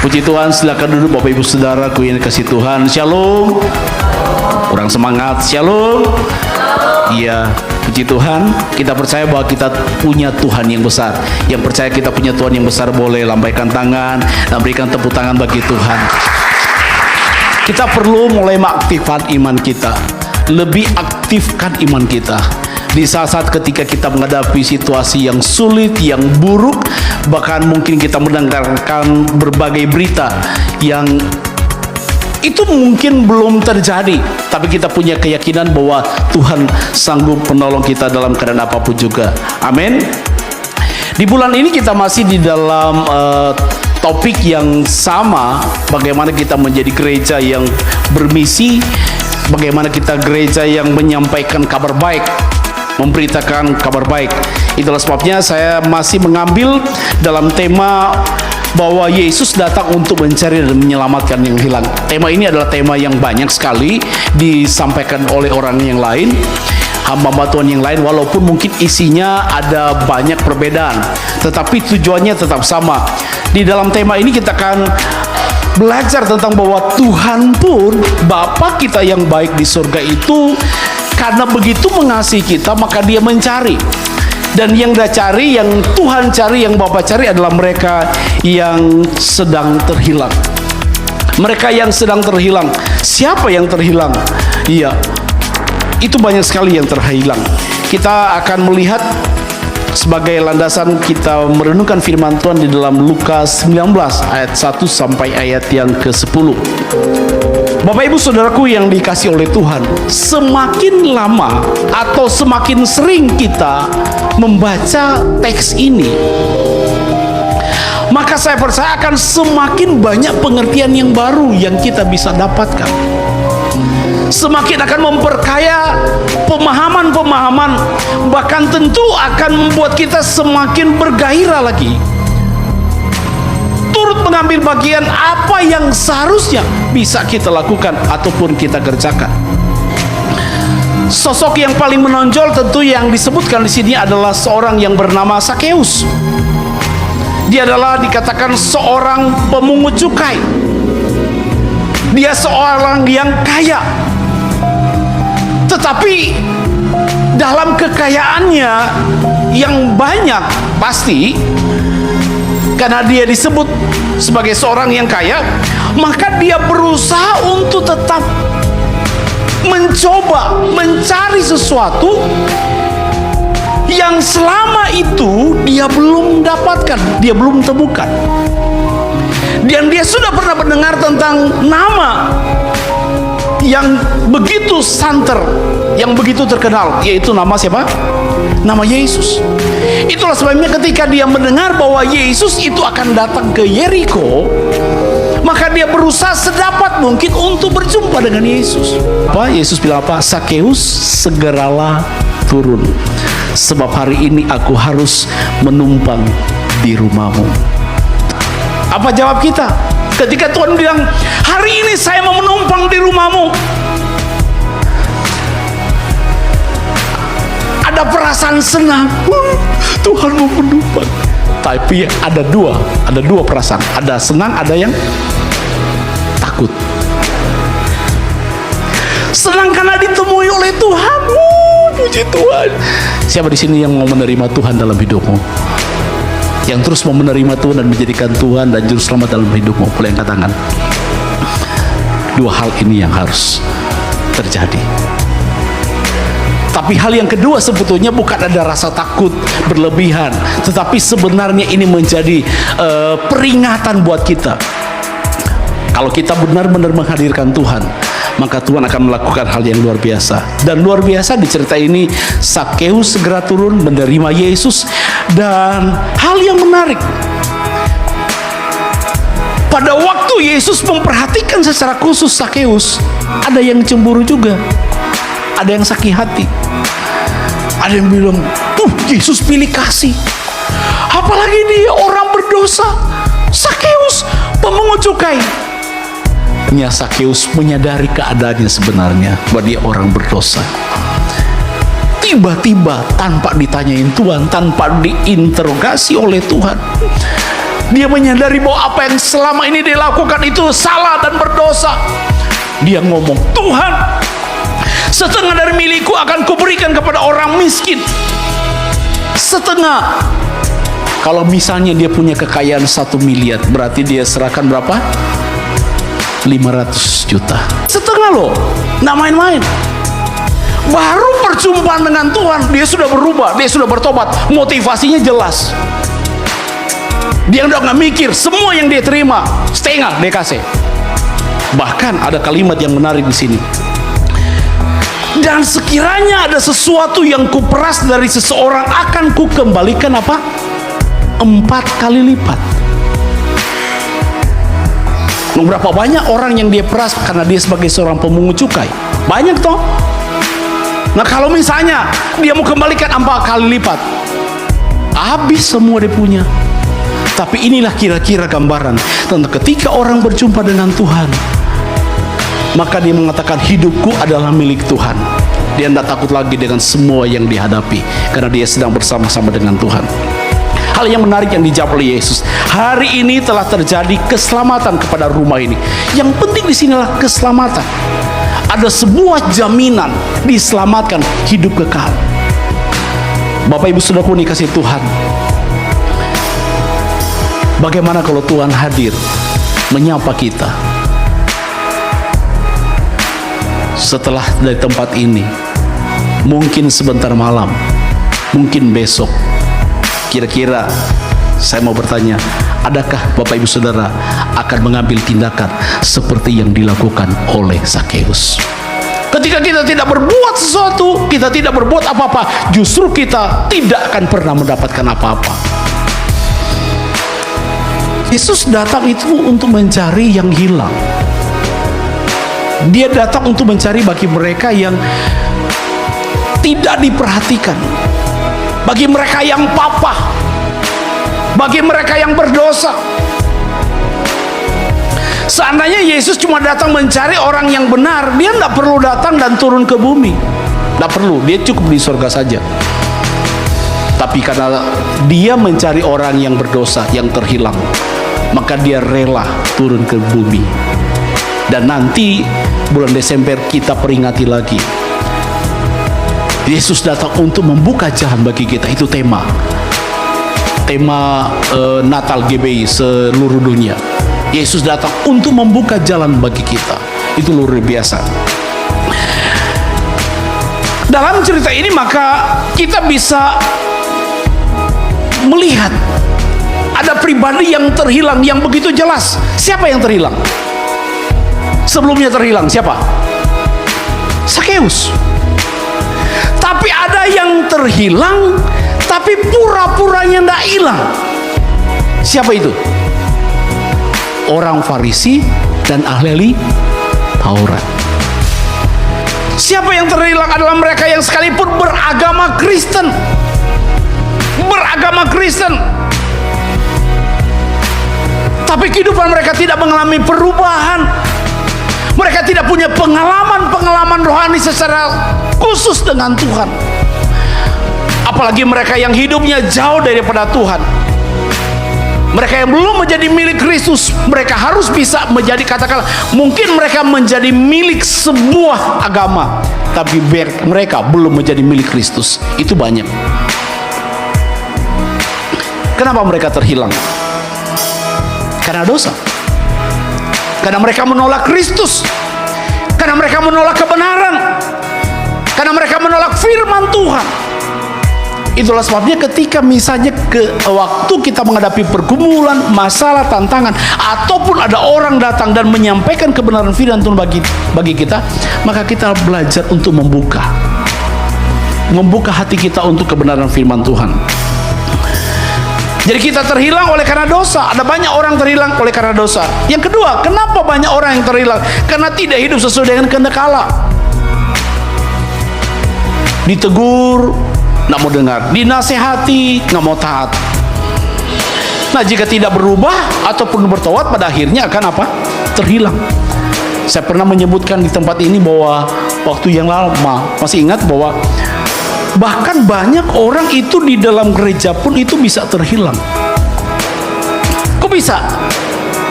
Puji Tuhan, silakan duduk Bapak Ibu Saudaraku yang dikasih Tuhan. Shalom. Kurang semangat. Shalom. Iya, puji Tuhan. Kita percaya bahwa kita punya Tuhan yang besar. Yang percaya kita punya Tuhan yang besar boleh lambaikan tangan dan berikan tepuk tangan bagi Tuhan. Kita perlu mulai mengaktifkan iman kita. Lebih aktifkan iman kita. Di saat-saat ketika kita menghadapi situasi yang sulit, yang buruk, bahkan mungkin kita mendengarkan berbagai berita yang itu mungkin belum terjadi, tapi kita punya keyakinan bahwa Tuhan sanggup menolong kita dalam keadaan apapun juga. Amin. Di bulan ini kita masih di dalam topik yang sama, bagaimana kita menjadi gereja yang bermisi, bagaimana kita gereja yang menyampaikan kabar baik, memberitakan kabar baik. Itulah sebabnya saya masih mengambil dalam tema bahwa Yesus datang untuk mencari dan menyelamatkan yang hilang. Tema ini adalah tema yang banyak sekali disampaikan oleh orang yang lain, hamba-hamba Tuhan yang lain, walaupun mungkin isinya ada banyak perbedaan, tetapi tujuannya tetap sama. Di dalam tema ini kita akan belajar tentang bahwa Tuhan pun, Bapa kita yang baik di surga itu, karena begitu mengasihi kita, maka Dia mencari. Dan yang Dia cari, yang Tuhan cari, yang Bapa cari adalah mereka yang sedang terhilang. Mereka yang sedang terhilang. Siapa yang terhilang? Iya, itu banyak sekali yang terhilang. Kita akan melihat sebagai landasan kita merenungkan firman Tuhan di dalam Lukas 19 ayat 1 sampai ayat yang ke-10. Bapak Ibu Saudaraku yang dikasih oleh Tuhan, semakin lama atau semakin sering kita membaca teks ini, maka saya percaya akan semakin banyak pengertian yang baru yang kita bisa dapatkan. Semakin akan memperkaya pemahaman-pemahaman, bahkan tentu akan membuat kita semakin bergairah lagi, turut mengambil bagian apa yang seharusnya bisa kita lakukan ataupun kita kerjakan. Sosok yang paling menonjol tentu yang disebutkan di sini adalah seorang yang bernama Sakeus. Dia adalah dikatakan seorang pemungut cukai. Dia seorang yang kaya. Tetapi dalam kekayaannya yang banyak, pasti karena dia disebut sebagai seorang yang kaya, maka dia berusaha untuk tetap mencoba mencari sesuatu yang selama itu dia belum dapatkan, dia belum temukan. Dan dia sudah pernah mendengar tentang nama yang begitu santer, yang begitu terkenal, yaitu nama siapa? Nama Yesus. Itulah sebabnya ketika dia mendengar bahwa Yesus itu akan datang ke Yeriko, maka dia berusaha sedapat mungkin untuk berjumpa dengan Yesus. Apa? Yesus bilang apa? Sakeus, segeralah turun, sebab hari ini aku harus menumpang di rumahmu. Apa jawab kita? Ketika Tuhan bilang, hari ini saya mau menumpang di rumahmu, ada perasaan senang, Tuhan mau menumpang. Tapi ada dua perasaan, ada senang, ada yang takut. Senang karena ditemui oleh Tuhan, puji Tuhan. Siapa di sini yang mau menerima Tuhan dalam hidupmu? Yang terus mau menerima Tuhan dan menjadikan Tuhan dan juru selamat dalam hidupmu, boleh angkat tangan. Dua hal ini yang harus terjadi. Tapi hal yang kedua sebetulnya bukan ada rasa takut berlebihan, tetapi sebenarnya ini menjadi peringatan buat kita. Kalau kita benar-benar menghadirkan Tuhan, maka Tuhan akan melakukan hal yang luar biasa. Dan luar biasa di cerita ini, Sakeus segera turun menerima Yesus. Dan hal yang menarik, pada waktu Yesus memperhatikan secara khusus Sakeus, ada yang cemburu juga, ada yang sakit hati, ada yang bilang, Yesus pilih kasih, apalagi dia orang berdosa. Sakeus pemungut cukai. Sakeus menyadari keadaannya sebenarnya, bahwa dia orang berdosa. Tiba-tiba tanpa ditanyain Tuhan, tanpa diinterogasi oleh Tuhan, Dia menyadari bahwa apa yang selama ini dia lakukan itu salah dan berdosa. Dia ngomong, Tuhan, setengah dari milikku akan kuberikan kepada orang miskin. Setengah. Kalau misalnya dia punya kekayaan 1 miliar, berarti dia serahkan berapa? 500 juta. Setengah loh, nggak main-main. Baru perjumpaan dengan Tuhan, dia sudah berubah, dia sudah bertobat. Motivasinya jelas. Dia udah nggak mikir, semua yang dia terima setengah dia kasih. Bahkan ada kalimat yang menarik di sini. Dan sekiranya ada sesuatu yang kuperas dari seseorang, akan kukembalikan apa? 4 kali lipat. Berapa banyak orang yang dia peras karena dia sebagai seorang pemungut cukai? Banyak toh. Nah kalau misalnya dia mau kembalikan 4 kali lipat, habis semua dia punya. Tapi inilah kira-kira gambaran tentang ketika orang berjumpa dengan Tuhan, maka dia mengatakan, hidupku adalah milik Tuhan. Dia tidak takut lagi dengan semua yang dihadapi, karena dia sedang bersama-sama dengan Tuhan. Hal yang menarik yang dijawab oleh Yesus, hari ini telah terjadi keselamatan kepada rumah ini. Yang penting di sinilah keselamatan. Ada sebuah jaminan diselamatkan, hidup kekal. Bapak Ibu Saudaraku dikasihi Tuhan, bagaimana kalau Tuhan hadir menyapa kita setelah dari tempat ini? Mungkin sebentar malam, mungkin besok. Kira-kira saya mau bertanya, adakah Bapak Ibu Saudara akan mengambil tindakan seperti yang dilakukan oleh Zakheus? Ketika kita tidak berbuat sesuatu, kita tidak berbuat apa-apa, justru kita tidak akan pernah mendapatkan apa-apa. Yesus datang itu untuk mencari yang hilang. Dia datang untuk mencari bagi mereka yang tidak diperhatikan, bagi mereka yang papa, bagi mereka yang berdosa. Seandainya Yesus cuma datang mencari orang yang benar, dia tidak perlu datang dan turun ke bumi. Tidak perlu, dia cukup di surga saja. Tapi karena dia mencari orang yang berdosa, yang terhilang, maka dia rela turun ke bumi. Dan nanti bulan Desember kita peringati lagi. Yesus datang untuk membuka jalan bagi kita. Itu tema Natal GBI seluruh dunia. Yesus datang untuk membuka jalan bagi kita. Itu luar biasa. Dalam cerita ini maka kita bisa melihat ada pribadi yang terhilang yang begitu jelas. Siapa yang terhilang? Sebelumnya terhilang siapa? Zakheus. Tapi ada yang terhilang tapi pura-puranya tidak hilang. Siapa itu? Orang Farisi dan ahli Taurat. Siapa yang terhilang adalah mereka yang sekalipun beragama Kristen. Beragama Kristen, tapi kehidupan mereka tidak mengalami perubahan. Mereka tidak punya pengalaman rohani secara khusus dengan Tuhan. Apalagi mereka yang hidupnya jauh daripada Tuhan. Mereka yang belum menjadi milik Kristus, mereka harus bisa menjadi, katakanlah, mungkin mereka menjadi milik sebuah agama, tapi mereka belum menjadi milik Kristus. Itu banyak. Kenapa mereka terhilang? Karena dosa. Karena mereka menolak Kristus. Karena mereka menolak kebenaran. Karena mereka menolak firman Tuhan. Itulah sebabnya ketika misalnya waktu kita menghadapi pergumulan, masalah, tantangan, ataupun ada orang datang dan menyampaikan kebenaran firman Tuhan bagi kita, maka kita belajar untuk membuka hati kita untuk kebenaran firman Tuhan. Jadi kita terhilang oleh karena dosa. Ada banyak orang terhilang oleh karena dosa. Yang kedua, kenapa banyak orang yang terhilang? Karena tidak hidup sesuai dengan kehendak Allah. Ditegur, nggak mau dengar. Dinasehati, nggak mau taat. Nah, jika tidak berubah ataupun bertobat, pada akhirnya akan apa? Terhilang. Saya pernah menyebutkan di tempat ini bahwa waktu yang lama, masih ingat bahwa bahkan banyak orang itu di dalam gereja pun itu bisa terhilang. bisa?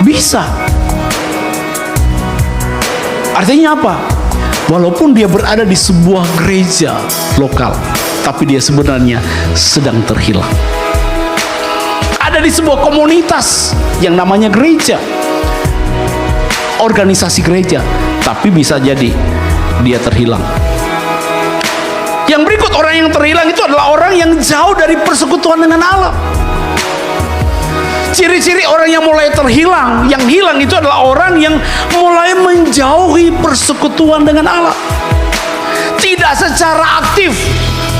Bisa. Artinya apa? Walaupun dia berada di sebuah gereja lokal, tapi dia sebenarnya sedang terhilang. Ada di sebuah komunitas yang namanya gereja, organisasi gereja, tapi bisa jadi dia terhilang. Yang berikut, orang yang terhilang itu adalah orang yang jauh dari persekutuan dengan Allah. Ciri-ciri orang yang mulai terhilang, yang hilang itu adalah orang yang mulai menjauhi persekutuan dengan Allah. Tidak secara aktif,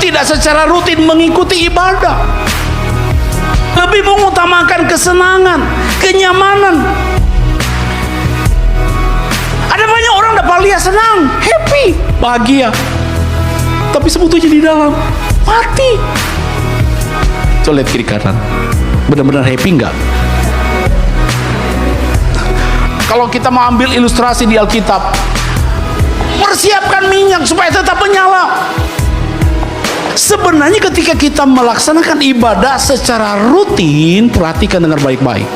tidak secara rutin mengikuti ibadah. Lebih mengutamakan kesenangan, kenyamanan. Ada banyak orang dapat lihat senang, happy, bahagia. Tapi sebetulnya di dalam mati. Coba lihat kiri kanan. Benar-benar happy enggak? Kalau kita mau ambil ilustrasi di Alkitab, persiapkan minyak supaya tetap menyala. Sebenarnya ketika kita melaksanakan ibadah secara rutin, perhatikan dengan baik-baik,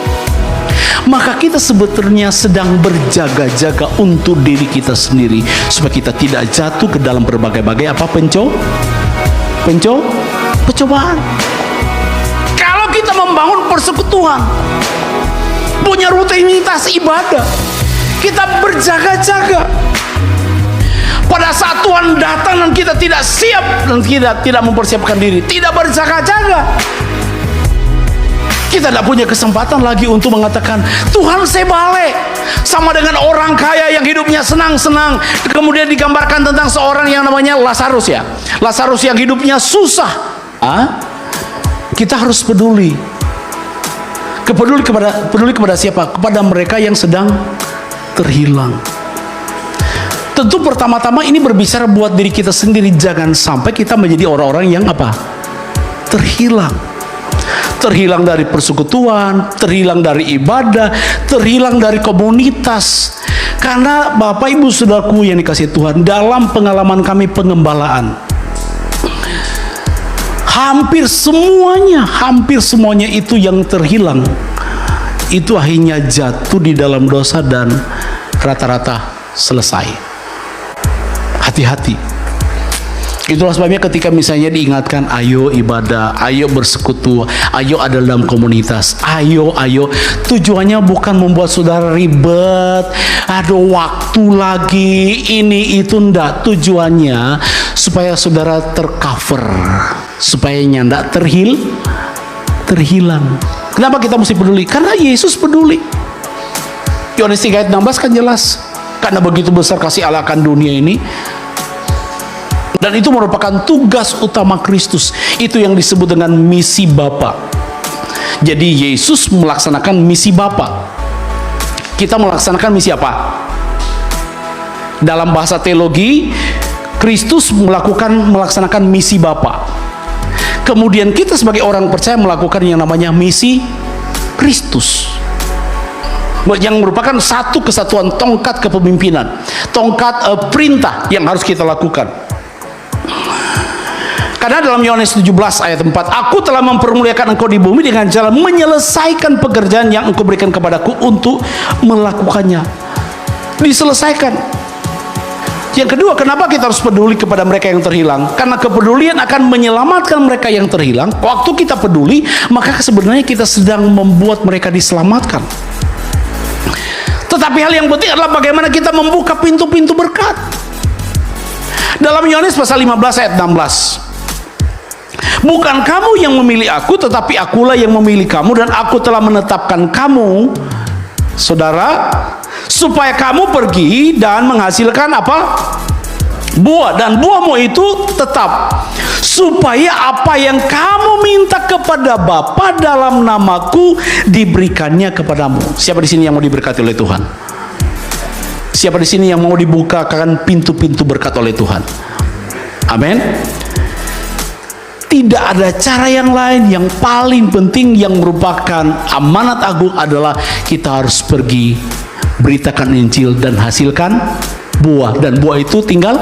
maka kita sebetulnya sedang berjaga-jaga untuk diri kita sendiri, supaya kita tidak jatuh ke dalam berbagai-bagai pencobaan. Kalau kita membangun persekutuan, punya rutinitas ibadah, kita berjaga-jaga. Pada saat Tuhan datang dan kita tidak siap dan kita tidak mempersiapkan diri, tidak berjaga-jaga, kita tidak punya kesempatan lagi untuk mengatakan, Tuhan saya balik. Sama dengan orang kaya yang hidupnya senang-senang. Kemudian digambarkan tentang seorang yang namanya Lazarus, ya. Lazarus yang hidupnya susah. Kita harus peduli. Peduli kepada siapa? Kepada mereka yang sedang terhilang. Tentu pertama-tama ini berbicara buat diri kita sendiri. Jangan sampai kita menjadi orang-orang yang apa? Terhilang. Terhilang dari persekutuan, terhilang dari ibadah, terhilang dari komunitas. Karena Bapak Ibu Saudaraku yang dikasihi Tuhan, dalam pengalaman kami pengembalaan, hampir semuanya itu yang terhilang, itu akhirnya jatuh di dalam dosa dan rata-rata selesai. Hati-hati. Itulah sebabnya ketika misalnya diingatkan, ayo ibadah, ayo bersekutu, ayo ada dalam komunitas, ayo. Tujuannya bukan membuat saudara ribet, ada waktu lagi, ini itu, enggak. Tujuannya supaya saudara tercover, supaya nyandak terhilang. Kenapa kita mesti peduli? Karena Yesus peduli. Yohanes 3 ayat 16 kan jelas. Karena begitu besar kasih Allah akan dunia ini, dan itu merupakan tugas utama Kristus. Itu yang disebut dengan misi Bapa. Jadi Yesus melaksanakan misi Bapa. Kita melaksanakan misi apa? Dalam bahasa teologi, Kristus melaksanakan misi Bapa. Kemudian kita sebagai orang percaya melakukan yang namanya misi Kristus, yang merupakan satu kesatuan tongkat kepemimpinan, tongkat perintah yang harus kita lakukan. Karena dalam Yohanes 17 ayat 4, aku telah mempermuliakan engkau di bumi dengan jalan menyelesaikan pekerjaan yang engkau berikan kepadaku untuk melakukannya. Diselesaikan. Yang kedua, kenapa kita harus peduli kepada mereka yang terhilang? Karena kepedulian akan menyelamatkan mereka yang terhilang. Waktu kita peduli, maka sebenarnya kita sedang membuat mereka diselamatkan. Tetapi hal yang penting adalah bagaimana kita membuka pintu-pintu berkat. Dalam Yohanes pasal 15 ayat 16, bukan kamu yang memilih aku, tetapi akulah yang memilih kamu, dan aku telah menetapkan kamu, saudara, supaya kamu pergi dan menghasilkan apa? Buah, dan buahmu itu tetap, supaya apa yang kamu minta kepada Bapa dalam namaku diberikannya kepadamu. Siapa di sini yang mau diberkati oleh Tuhan? Siapa di sini yang mau dibukakan pintu-pintu berkat oleh Tuhan? Amin. Tidak ada cara yang lain. Yang paling penting yang merupakan amanat agung adalah kita harus pergi, beritakan Injil dan hasilkan buah. Dan buah itu tinggal